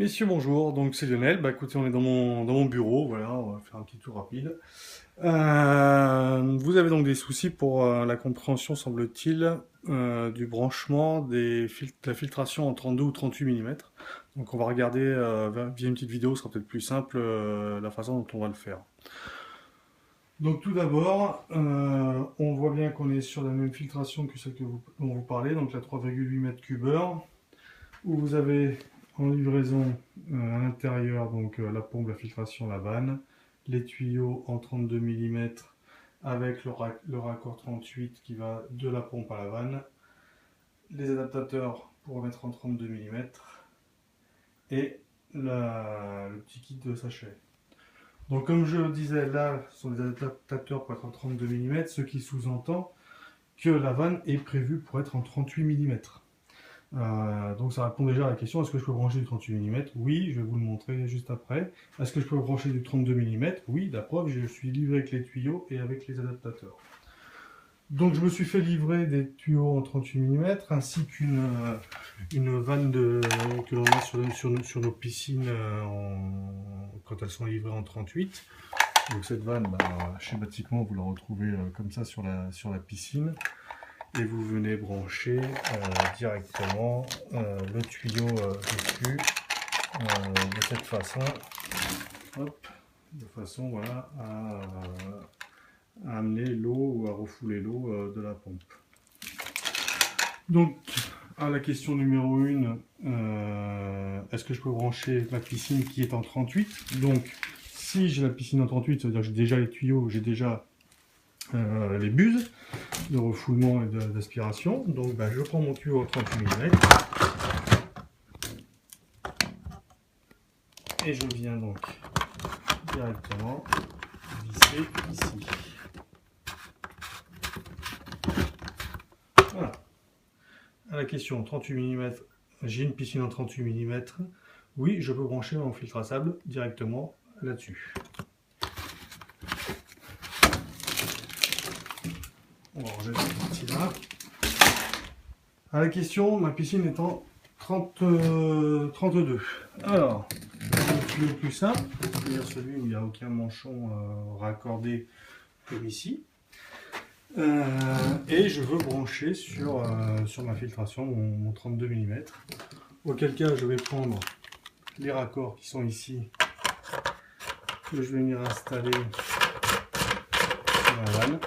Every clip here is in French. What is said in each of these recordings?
Messieurs, bonjour, donc c'est Lionel. Bah écoutez, on est dans mon bureau, voilà, on va faire un petit tour rapide. Vous avez donc des soucis pour la compréhension, semble-t-il, du branchement de la filtration en 32 ou 38 mm. Donc on va regarder via une petite vidéo, ce sera peut-être plus simple la façon dont on va le faire. Donc tout d'abord, on voit bien qu'on est sur la même filtration que celle dont vous parlez, donc la 3,8 m3, où vous avez en livraison à l'intérieur donc la pompe, la filtration, la vanne, les tuyaux en 32 mm avec le raccord 38 qui va de la pompe à la vanne, les adaptateurs pour mettre en 32 mm et le petit kit de sachet. Donc comme je le disais, là ce sont des adaptateurs pour être en 32 mm, ce qui sous-entend que la vanne est prévue pour être en 38 mm. Donc ça répond déjà à la question, est-ce que je peux brancher du 38 mm? Oui, je vais vous le montrer juste après. Est-ce que je peux brancher du 32 mm? Oui, la preuve, je suis livré avec les tuyaux et avec les adaptateurs. Donc je me suis fait livrer des tuyaux en 38 mm ainsi qu'une vanne que l'on a sur nos piscines quand elles sont livrées en 38. Donc cette vanne, schématiquement, vous la retrouvez comme ça sur la piscine. Et vous venez brancher directement le tuyau dessus de cette façon, hop, de façon voilà, à amener l'eau ou à refouler l'eau de la pompe. Donc à la question numéro 1, est-ce que je peux brancher ma piscine qui est en 38? Donc si j'ai la piscine en 38, ça veut dire que j'ai déjà les tuyaux, j'ai déjà les buses de refoulement et d'aspiration. Donc je prends mon tuyau en 38 mm et je viens donc directement visser ici. Voilà. À la question 38 mm, j'ai une piscine en 38 mm. Oui, je peux brancher mon filtre à sable directement là-dessus. On va ranger cette partie-là. À la question, ma piscine est en 32. Alors, le tuyau le plus simple, c'est-à-dire celui où il n'y a aucun manchon raccordé comme ici. Et je veux brancher sur ma filtration mon 32 mm. Auquel cas, je vais prendre les raccords qui sont ici, que je vais venir installer dans la vanne.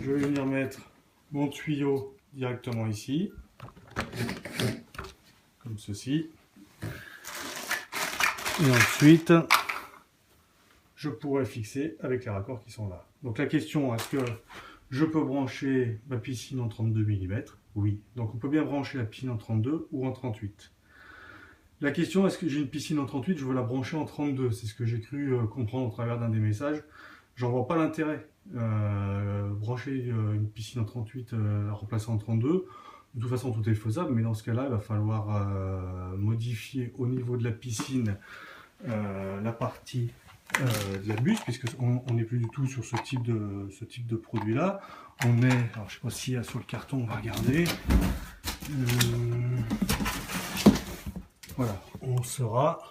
Je vais venir mettre mon tuyau directement ici, comme ceci. Et ensuite, je pourrais fixer avec les raccords qui sont là. Donc la question, est-ce que je peux brancher ma piscine en 32 mm? Oui. Donc on peut bien brancher la piscine en 32 ou en 38. La question, est-ce que j'ai une piscine en 38, je veux la brancher en 32? C'est ce que j'ai cru comprendre au travers d'un des messages. J'en vois pas l'intérêt. Brancher une piscine en 38, la remplacer en 32. De toute façon, tout est faisable, mais dans ce cas-là, il va falloir modifier au niveau de la piscine la partie de la buse, puisqu'on n'est plus du tout sur ce type de produit-là. On est, alors je ne sais pas s'il y a sur le carton, on va regarder. Voilà, on sera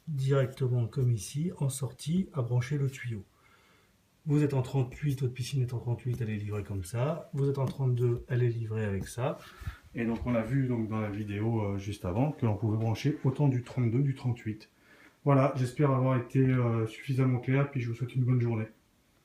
directement comme ici, en sortie, à brancher le tuyau. Vous êtes en 38, votre piscine est en 38, elle est livrée comme ça. Vous êtes en 32, elle est livrée avec ça. Et donc on a vu donc dans la vidéo juste avant que l'on pouvait brancher autant du 32, du 38. Voilà, j'espère avoir été suffisamment clair, puis je vous souhaite une bonne journée.